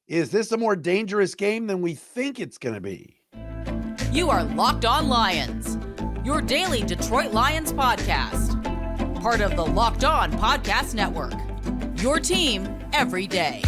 Is this a more dangerous game than we think it's going to be? You are Locked On Lions, your daily Detroit Lions podcast. Part of the Locked On Podcast Network, your team every day.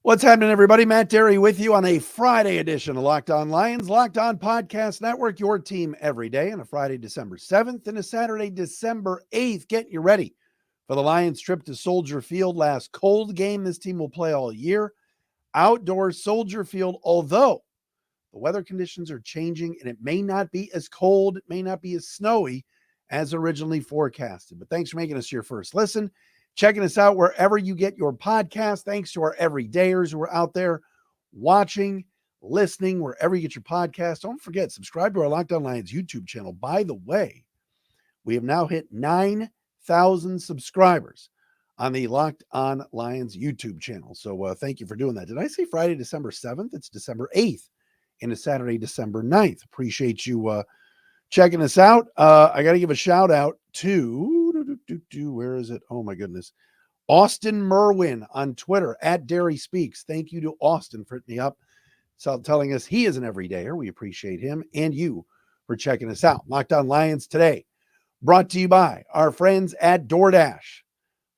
What's happening, everybody? Matt Dery with you on a Friday edition of Locked On Lions, Locked On Podcast Network, your team every day, on a Friday, December 7th and a Saturday, December 8th. Get you ready for the Lions trip to Soldier Field. Last cold game this team will play all year. Outdoor Soldier Field, although the weather conditions are changing and it may not be as cold, it may not be as snowy as originally forecasted. But thanks for making us your first listen. Checking us out wherever you get your podcast. Thanks to our everydayers who are out there watching, listening, wherever you get your podcast. Don't forget, subscribe to our Locked On Lions YouTube channel. By the way, we have now hit 9,000 subscribers on the Locked On Lions YouTube channel. So thank you for doing that. Did I say Friday, December 7th? It's December 8th and a Saturday, December 9th. Appreciate you checking us out. I got to give a shout out to, where is it? Oh my goodness. Austin Merwin on Twitter at Dery Speaks. Thank you to Austin for hitting me up. So telling us he is an everydayer. We appreciate him and you for checking us out. Locked On Lions today, brought to you by our friends at DoorDash.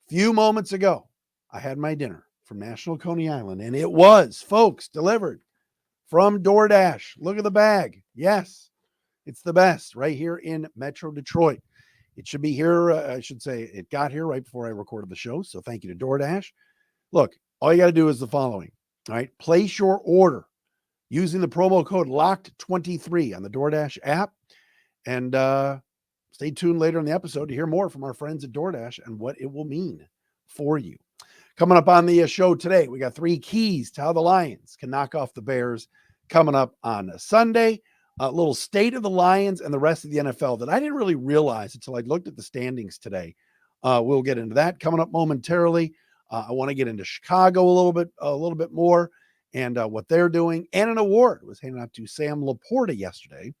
Few moments ago, I had my dinner from National Coney Island, and it was, folks, delivered from DoorDash. Look at the bag. Yes, it's the best right here in Metro Detroit. It should be here. I should say it got here right before I recorded the show. So thank you to DoorDash. Look, all you got to do is the following. All right. Place your order using the promo code LOCKED23 on the DoorDash app. And stay tuned later in the episode to hear more from our friends at DoorDash and what it will mean for you. Coming up on the show today, we got 3 keys to how the Lions can knock off the Bears coming up on Sunday. A little state of the Lions and the rest of the NFL that I didn't really realize until I looked at the standings today. We'll get into that coming up momentarily. I want to get into Chicago a little bit more and what they're doing. And an award was handed out to Sam LaPorta yesterday,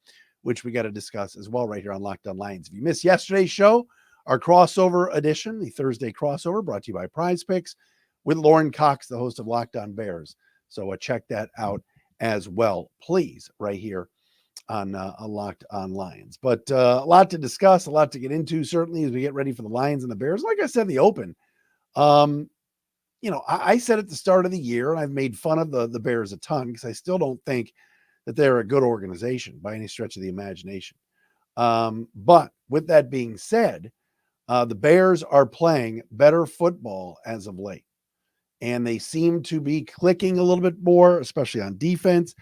which we got to discuss as well right here on Locked On Lions. If you missed yesterday's show, our crossover edition, the Thursday crossover, brought to you by PrizePicks with Lauren Cox, the host of Locked On Bears. So check that out as well, please, right here on Locked On Lions. But a lot to discuss, a lot to get into, certainly as we get ready for the Lions and the Bears. Like I said, in the open, I said at the start of the year, and I've made fun of the Bears a ton because I still don't think that they're a good organization by any stretch of the imagination. But with that being said, the Bears are playing better football as of late, and they seem to be clicking a little bit more, especially on defense.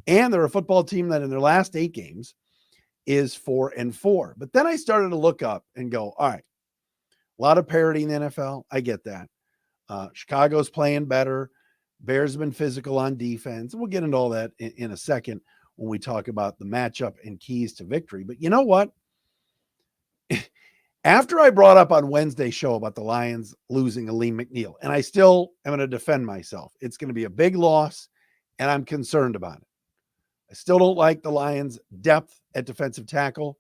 And they're a football team that in their last 8 games is 4-4. But then I started to look up and go, all right, a lot of parity in the NFL. I get that. Chicago's playing better. Bears have been physical on defense. We'll get into all that in a second when we talk about the matchup and keys to victory. But you know what? After I brought up on Wednesday's show about the Lions losing Aleem McNeil, and I still am going to defend myself, it's going to be a big loss, and I'm concerned about it. I still don't like the Lions' depth at defensive tackle.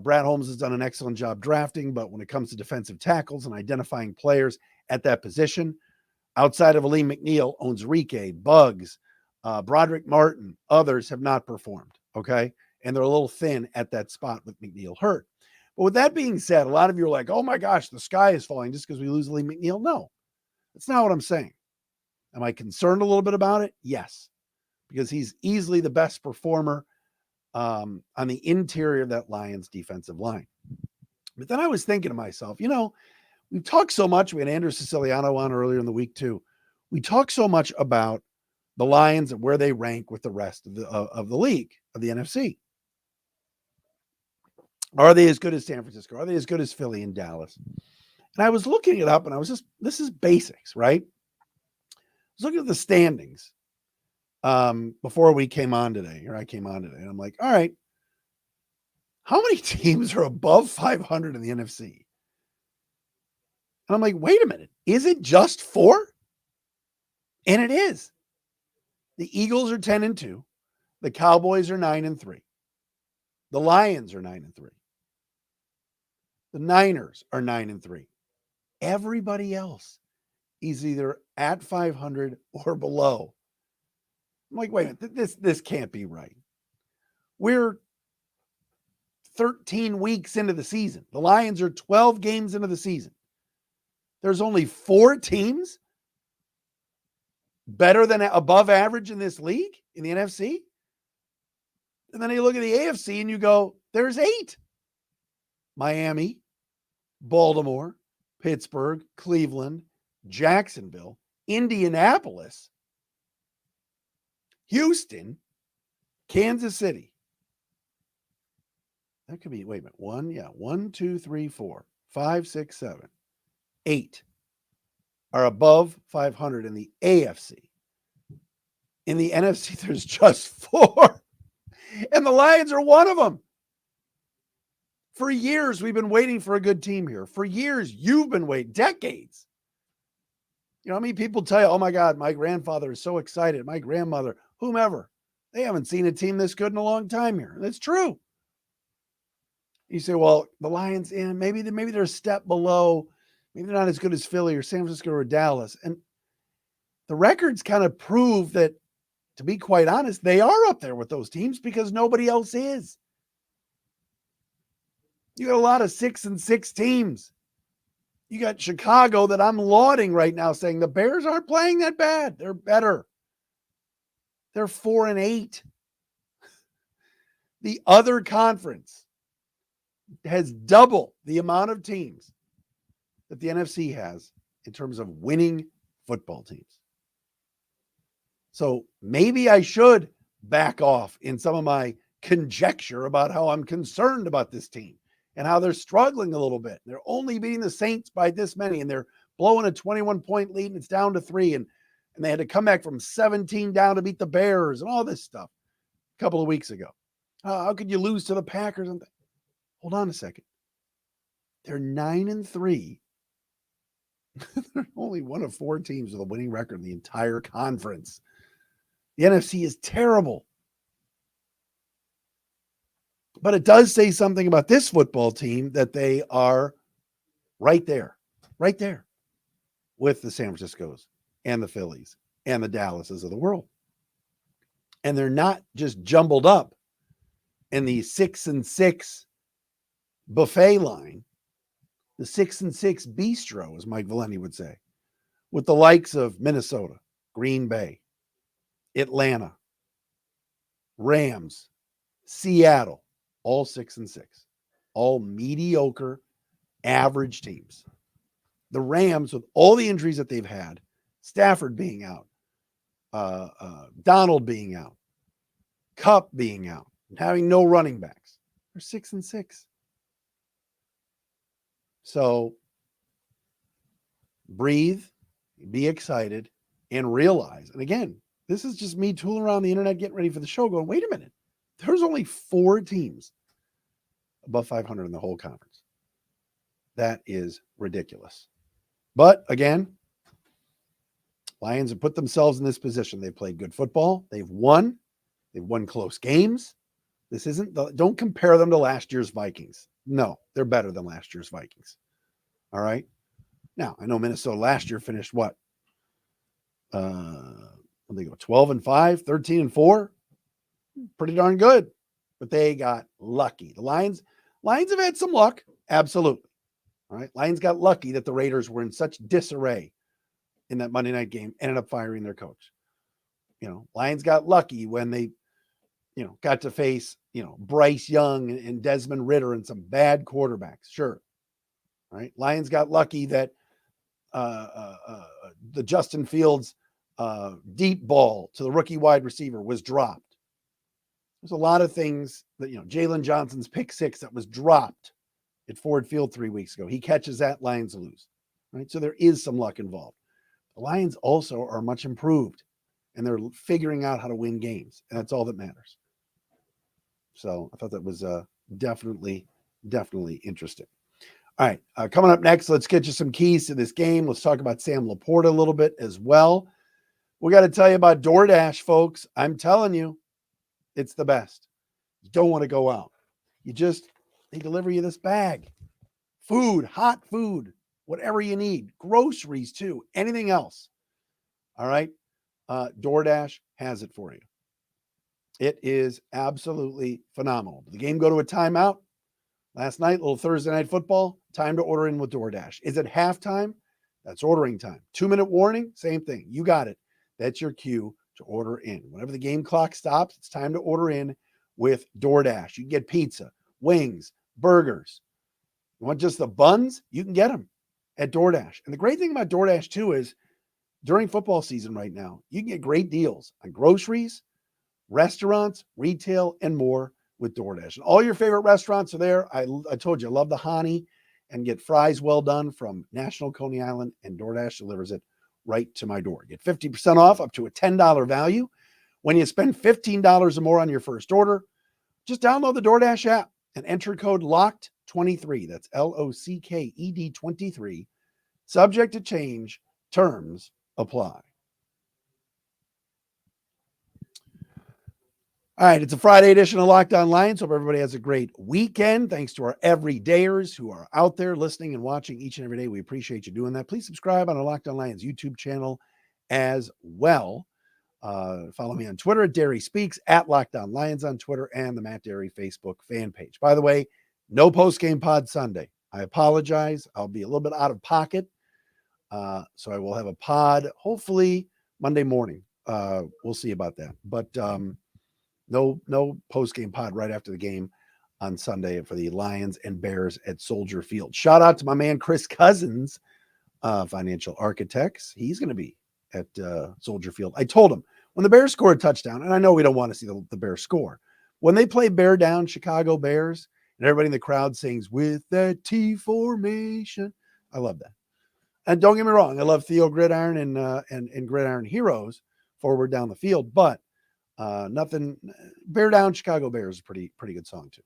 Brad Holmes has done an excellent job drafting, but when it comes to defensive tackles and identifying players at that position, outside of Aleem McNeil, Onwuzurike, Buggs, Broderick Martin, others have not performed, okay? And they're a little thin at that spot with McNeil hurt. But with that being said, a lot of you are like, oh my gosh, the sky is falling just because we lose Aleem McNeil. No, that's not what I'm saying. Am I concerned a little bit about it? Yes. Because he's easily the best performer on the interior of that Lions defensive line. But then I was thinking to myself, we've talked so much. We had Andrew Siciliano on earlier in the week too. We talk so much about the Lions and where they rank with the rest of the league, of the NFC. Are they as good as San Francisco? Are they as good as Philly and Dallas? And I was looking it up, and I was this is basics, right? I was looking at the standings before we came on today, or I came on today, and I'm like, all right, how many teams are above 500 in the NFC? And I'm like, wait a minute, is it just 4? And it is. The Eagles are 10-2. The Cowboys are 9-3. The Lions are 9-3. The Niners are 9-3. Everybody else is either at 500 or below. I'm like, wait a minute, this can't be right. We're 13 weeks into the season. The Lions are 12 games into the season. There's only 4 teams better than above average in this league, in the NFC. And then you look at the AFC and you go, there's 8. Miami, Baltimore, Pittsburgh, Cleveland, Jacksonville, Indianapolis, Houston, Kansas City. That could be, wait a minute, 1, 2, 3, 4, 5, 6, 7, 8 are above 500 in the AFC. In the NFC, there's just 4. And the Lions are one of them. For years, we've been waiting for a good team here. For years, you've been waiting, decades. You know how many people tell you, oh my God, my grandfather is so excited, my grandmother, whomever. They haven't seen a team this good in a long time here. That's true. You say, well, the Lions, maybe they're a step below. Maybe they're not as good as Philly or San Francisco or Dallas. And the records kind of prove that, to be quite honest, they are up there with those teams because nobody else is. You got a lot of 6-6 teams. You got Chicago that I'm lauding right now, saying the Bears aren't playing that bad. They're better. They're 4-8. The other conference has double the amount of teams that the NFC has in terms of winning football teams. So maybe I should back off in some of my conjecture about how I'm concerned about this team and how they're struggling a little bit. They're only beating the Saints by this many, and they're blowing a 21-point lead, and it's down to 3, and they had to come back from 17 down to beat the Bears and all this stuff a couple of weeks ago. How could you lose to the Packers? Hold on a second. They're 9-3. They're only one of 4 teams with a winning record in the entire conference. The NFC is terrible. But it does say something about this football team that they are right there with the San Franciscos and the Phillies and the Dallases of the world. And they're not just jumbled up in the 6-6 buffet line, the 6-6 bistro, as Mike Valenti would say, with the likes of Minnesota, Green Bay, Atlanta, Rams, Seattle, all 6-6, all mediocre, average teams. The Rams, with all the injuries that they've had, Stafford being out, Donald being out, Kupp being out, and having no running backs, they're 6-6. So breathe, be excited, and realize, and again, this is just me tooling around the internet, getting ready for the show, going, wait a minute. There's only 4 teams above 500 in the whole conference. That is ridiculous. But again, Lions have put themselves in this position. They've played good football. They've won close games. Don't compare them to last year's Vikings. No, they're better than last year's Vikings. All right. Now, I know Minnesota last year finished what? They go 12-5, 13-4. Pretty darn good. But they got lucky. The Lions have had some luck. Absolutely. All right. Lions got lucky that the Raiders were in such disarray in that Monday night game, ended up firing their coach. Lions got lucky when they, got to face, Bryce Young and Desmond Ridder and some bad quarterbacks. Sure. All right. Lions got lucky that the Justin Fields deep ball to the rookie wide receiver was dropped. There's a lot of things that, Jalen Johnson's pick 6 that was dropped at Ford Field 3 weeks ago. He catches that, Lions lose. Right. So there is some luck involved. The Lions also are much improved, and they're figuring out how to win games, and that's all that matters. So I thought that was definitely interesting. All right, coming up next, let's get you some keys to this game. Let's talk about Sam LaPorta a little bit as well. We got to tell you about DoorDash, folks. I'm telling you, it's the best. You don't want to go out. They deliver you this bag. Food, hot food, whatever you need. Groceries too, anything else. All right. DoorDash has it for you. It is absolutely phenomenal. Did the game go to a timeout? Last night, little Thursday night football, time to order in with DoorDash. Is it halftime? That's ordering time. 2-minute warning, same thing. You got it. That's your cue to order in. Whenever the game clock stops, it's time to order in with DoorDash. You can get pizza, wings, burgers. You want just the buns? You can get them at DoorDash. And the great thing about DoorDash, too, is during football season right now, you can get great deals on groceries, restaurants, retail, and more with DoorDash. And all your favorite restaurants are there. I told you, I love the Hani and get fries well done from National Coney Island, and DoorDash delivers it right to my door. Get 50% off up to a $10 value when you spend $15 or more on your first order. Just download the DoorDash app and enter code LOCKED23. That's LOCKED 23. Subject to change. Terms apply. All right, it's a Friday edition of Locked On Lions. Hope everybody has a great weekend. Thanks to our everydayers who are out there listening and watching each and every day. We appreciate you doing that. Please subscribe on our Locked On Lions YouTube channel as well. Follow me on Twitter at Dery Speaks, at Locked On Lions on Twitter, and the Matt Dery Facebook fan page. By the way, no post-game pod Sunday. I apologize. I'll be a little bit out of pocket. So I will have a pod hopefully Monday morning. We'll see about that. But no post-game pod right after the game on Sunday for the Lions and Bears at Soldier Field. Shout out to my man Chris Cousins, Financial Architects. He's going to be at Soldier Field. I told him when the Bears score a touchdown, and I know we don't want to see the Bears score. When they play bear down Chicago Bears and everybody in the crowd sings with that T formation, I love that. And don't get me wrong, I love Theo Gridiron and Gridiron Heroes forward down the field, but nothing. Bear down Chicago Bears is a pretty good song too.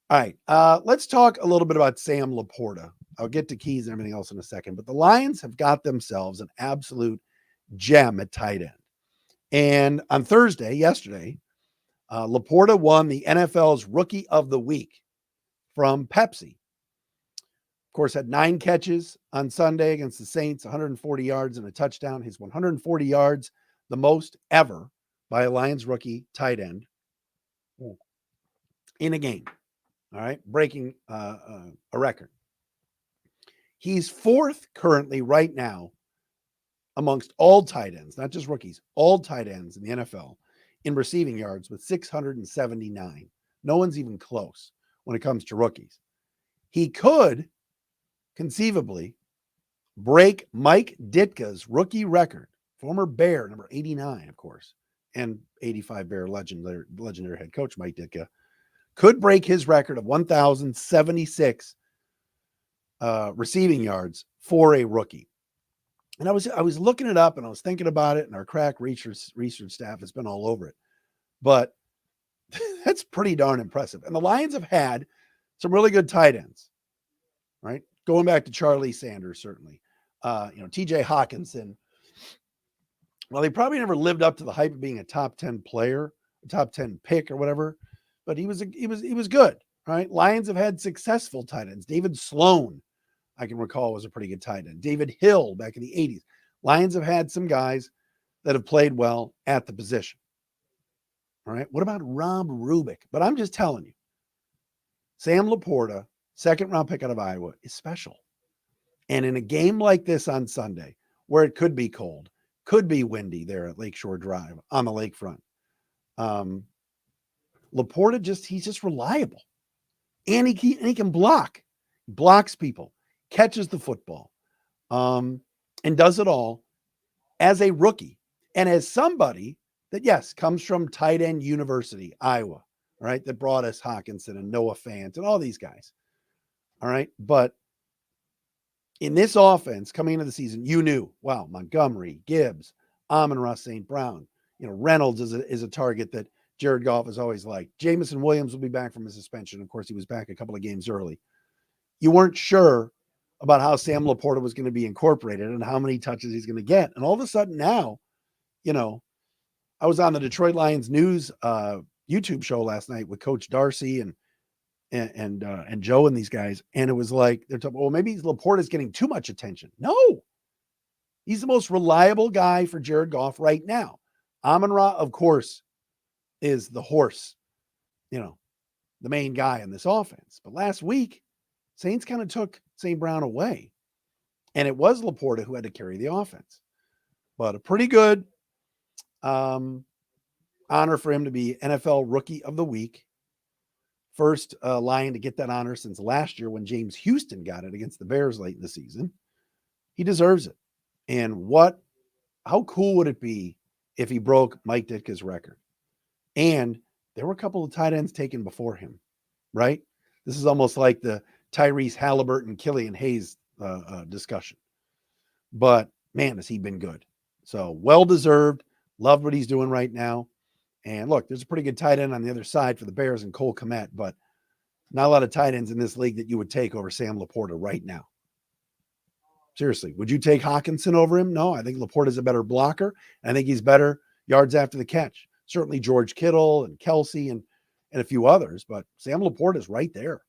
All right, let's talk a little bit about Sam LaPorta. I'll get to keys and everything else in a second, but the Lions have got themselves an absolute gem at tight end. And on yesterday, LaPorta won the NFL's Rookie of the Week from Pepsi. Of course, had 9 catches on Sunday against the Saints, 140 yards and a touchdown. His 140 yards, the most ever by a Lions rookie tight end in a game. All right, breaking a record. He's 4th currently right now amongst all tight ends, not just rookies, all tight ends in the NFL in receiving yards with 679. No one's even close when it comes to rookies. He could conceivably break Mike Ditka's rookie record, former Bear, number 89, of course, and 85 Bear legendary head coach Mike Ditka, could break his record of 1,076 receiving yards for a rookie. And I was looking it up and I was thinking about it, and our crack research staff has been all over it. But that's pretty darn impressive. And the Lions have had some really good tight ends, right? Going back to Charlie Sanders, certainly. TJ Hawkinson. Well, he probably never lived up to the hype of being a top 10 player, a top 10 pick or whatever, but he was good, right? Lions have had successful tight ends. David Sloan, I can recall, was a pretty good tight end. David Hill back in the 80s. Lions have had some guys that have played well at the position. All right. What about Rob Rubik? But I'm just telling you, Sam LaPorta, 2nd round pick out of Iowa, is special. And in a game like this on Sunday, where it could be cold, could be windy there at Lakeshore Drive on the lakefront, LaPorta he's just reliable. And he can block. Blocks people, catches the football, and does it all as a rookie and as somebody that, yes, comes from Tight End University, Iowa, right? That brought us Hawkinson and Noah Fant and all these guys. All right. But in this offense coming into the season, you knew, wow, Montgomery, Gibbs, Amon-Ra St. Brown, Reynolds is a target that Jared Goff is always like. Jamison Williams will be back from his suspension. Of course, he was back a couple of games early. You weren't sure about how Sam LaPorta was going to be incorporated and how many touches he's going to get. And all of a sudden now I was on the Detroit Lions news YouTube show last night with Coach Darcy and Joe and these guys, and it was like they're talking, well, maybe LaPorta's getting too much attention. No, he's the most reliable guy for Jared Goff right now. Amon-Ra, of course, is the horse, the main guy in this offense. But last week, Saints kind of took St. Brown away, and it was LaPorta who had to carry the offense. But a pretty good honor for him to be NFL Rookie of the Week. First Lion to get that honor since last year when James Houston got it against the Bears late in the season. He deserves it. And how cool would it be if he broke Mike Ditka's record? And there were a couple of tight ends taken before him, right? This is almost like the Tyrese Halliburton, Killian Hayes discussion. But man, has he been good. So well-deserved. Love what he's doing right now. And look, there's a pretty good tight end on the other side for the Bears and Cole Kmet, but not a lot of tight ends in this league that you would take over Sam LaPorta right now. Seriously, would you take Hawkinson over him? No, I think LaPorta's a better blocker. I think he's better yards after the catch. Certainly George Kittle and Kelsey and a few others, but Sam LaPorta is right there.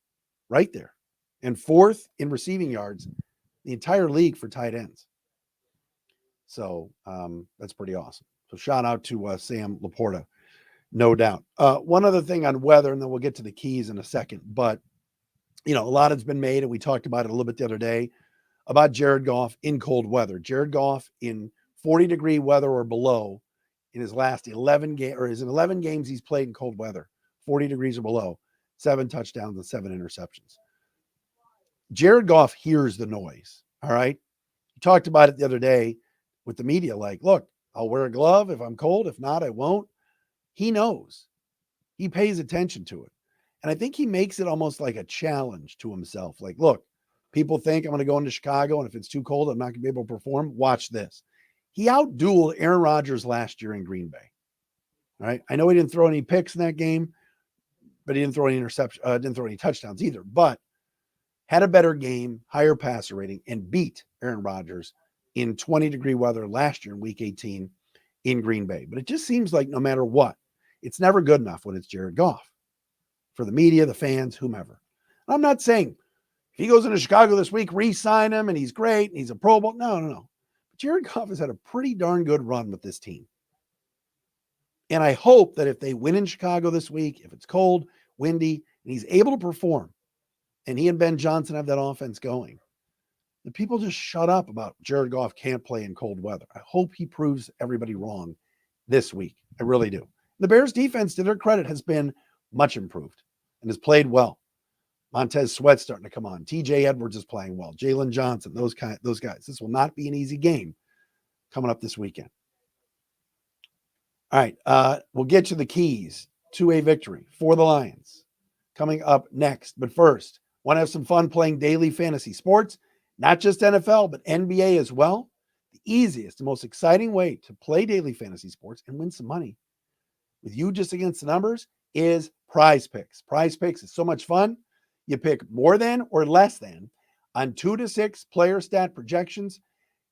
And fourth in receiving yards, the entire league for tight ends. So that's pretty awesome. So shout out to Sam LaPorta, no doubt. One other thing on weather, and then we'll get to the keys in a second, but a lot has been made, and we talked about it a little bit the other day, about Jared Goff in cold weather. Jared Goff in 40-degree weather or below in his last 11 games he's played in cold weather, 40 degrees or below, 7 touchdowns and 7 interceptions. Jared Goff hears the noise, all right? He talked about it the other day with the media, like, look, I'll wear a glove if I'm cold. If not, I won't. He knows. He pays attention to it. And I think he makes it almost like a challenge to himself. Like, look, people think I'm going to go into Chicago, and if it's too cold, I'm not going to be able to perform. Watch this. He outdueled Aaron Rodgers last year in Green Bay. All right. I know he didn't throw any picks in that game, but he didn't throw any didn't throw any touchdowns either, but had a better game, higher passer rating, and beat Aaron Rodgers in 20-degree weather last year in Week 18 in Green Bay. But it just seems like no matter what, it's never good enough when it's Jared Goff for the media, the fans, whomever. I'm not saying if he goes into Chicago this week, re-sign him and he's great and he's a Pro Bowl. No. But Jared Goff has had a pretty darn good run with this team. And I hope that if they win in Chicago this week, if it's cold, windy, and he's able to perform, and he and Ben Johnson have that offense going, the people just shut up about Jared Goff can't play in cold weather. I hope he proves everybody wrong this week. I really do. The Bears defense, to their credit, has been much improved and has played well. Montez Sweat's starting to come on. TJ Edwards is playing well. Jalen Johnson, those guys. This will not be an easy game coming up this weekend. All right, we'll get to the keys to a victory for the Lions coming up next. But first, want to have some fun playing daily fantasy sports, not just NFL, but NBA as well. The easiest and most exciting way to play daily fantasy sports and win some money with you just against the numbers is PrizePicks. PrizePicks is so much fun. You pick more than or less than on 2 to 6 player stat projections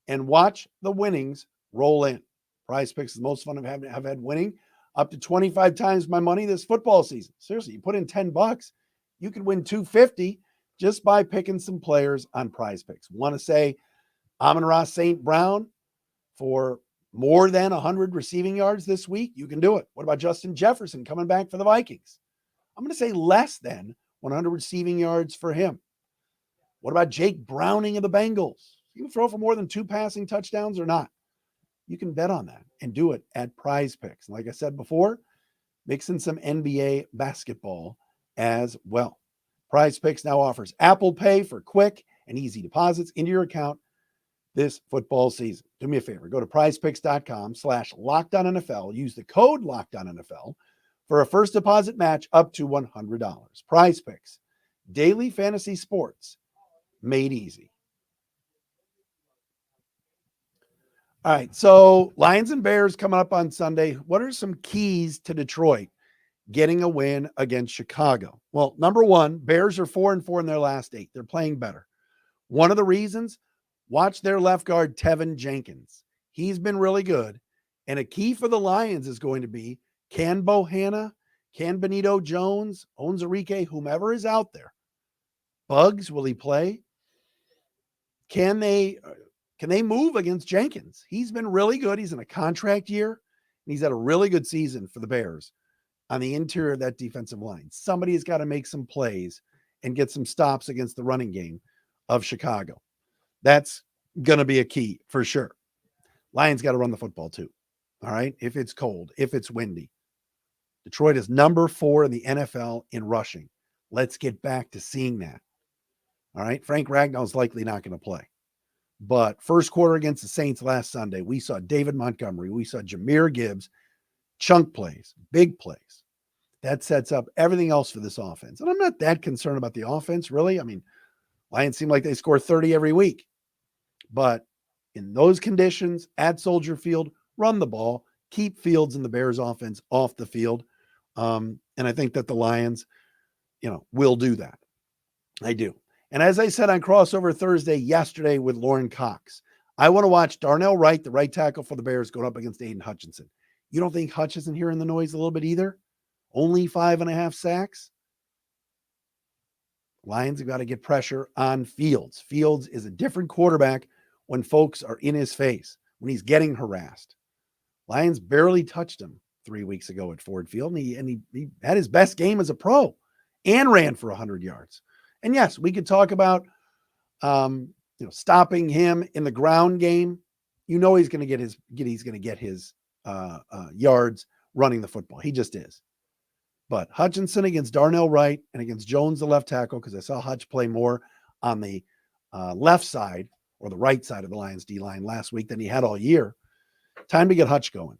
and watch the winnings roll in. PrizePicks is the most fun I've had winning up to 25 times my money this football season. Seriously, you put in $10, you could win $250 just by picking some players on PrizePicks. Want to say Amon-Ra St. Brown for more than 100 receiving yards this week? You can do it. What about Justin Jefferson coming back for the Vikings? I'm going to say less than 100 receiving yards for him. What about Jake Browning of the Bengals? You can throw for more than 2 passing touchdowns or not. You can bet on that and do it at PrizePicks. Like I said before, mix in some NBA basketball as well. PrizePicks now offers Apple Pay for quick and easy deposits into your account this football season. Do me a favor. Go to prizepicks.com/LockedOnNFL. Use the code LockedOnNFL for a first deposit match up to $100. PrizePicks, daily fantasy sports made easy. All right, so Lions and Bears coming up on Sunday. What are some keys to Detroit getting a win against Chicago? Well, number one, Bears are 4-4 in their last 8. They're playing better. One of the reasons, watch their left guard, Tevin Jenkins. He's been really good, And a key for the Lions is going to be, can Bohanna, can Benito Jones, Onwuzurike, whomever is out there, Bugs, will he play? Can they move against Jenkins? He's been really good. He's in a contract year, and he's had a really good season for the Bears on the interior of that defensive line. Somebody has got to make some plays and get some stops against the running game of Chicago. That's going to be a key for sure. Lions got to run the football too. All right. If it's cold, if it's windy. Detroit is number 4 in the NFL in rushing. Let's get back to seeing that. All right. Frank Ragnall's likely not going to play. But first quarter against the Saints last Sunday, we saw David Montgomery. We saw Jahmyr Gibbs, chunk plays, big plays. That sets up everything else for this offense. And I'm not that concerned about the offense, really. I mean, Lions seem like they score 30 every week. But in those conditions, at Soldier Field, run the ball, keep Fields and the Bears offense off the field. And I think that the Lions, will do that. I do. And as I said on Crossover Thursday yesterday with Lauren Cox, I want to watch Darnell Wright, the right tackle for the Bears, going up against Aiden Hutchinson. You don't think Hutch isn't hearing the noise a little bit either? Only 5.5 sacks? Lions have got to get pressure on Fields. Fields is a different quarterback when folks are in his face, when he's getting harassed. Lions barely touched him 3 weeks ago at Ford Field, and he had his best game as a pro and ran for 100 yards. And yes, we could talk about stopping him in the ground game. He's going to get his yards running the football. He just is. But Hutchinson against Darnell Wright and against Jones, the left tackle, because I saw Hutch play more on the left side or the right side of the Lions D-line last week than he had all year. Time to get Hutch going.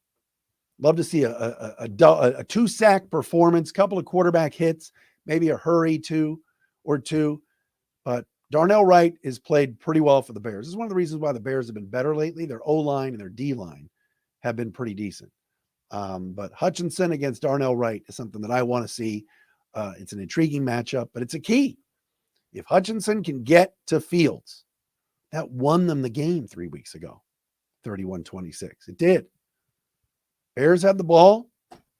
Love to see a 2-sack performance, couple of quarterback hits, maybe a hurry or two. But Darnell Wright has played pretty well for the Bears. This is one of the reasons why the Bears have been better lately. Their O-line and their D-line have been pretty decent. But Hutchinson against Darnell Wright is something that I want to see. It's an intriguing matchup, but it's a key. If Hutchinson can get to Fields, that won them the game 3 weeks ago, 31-26. It did. Bears had the ball,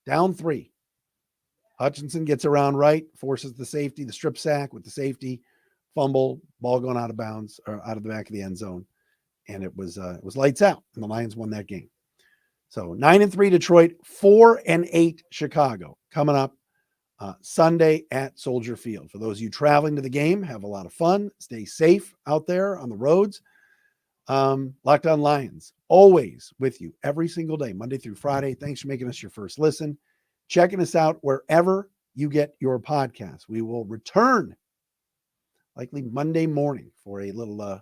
down 3. Hutchinson gets around Wright, forces the safety, the strip sack with the safety, fumble, ball going out of bounds or out of the back of the end zone. And it was lights out, and the Lions won that game. So 9-3 Detroit, 4-8 Chicago coming up Sunday at Soldier Field. For those of you traveling to the game, have a lot of fun. Stay safe out there on the roads. Locked On Lions, always with you every single day, Monday through Friday. Thanks for making us your first listen. Checking us out wherever you get your podcasts. We will return likely Monday morning for a little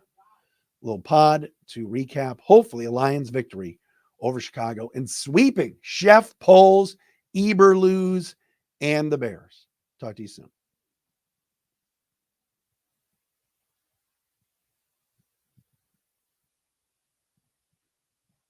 pod to recap, hopefully, a Lions victory over Chicago and sweeping Chef Poles, Eberle's, and the Bears. Talk to you soon.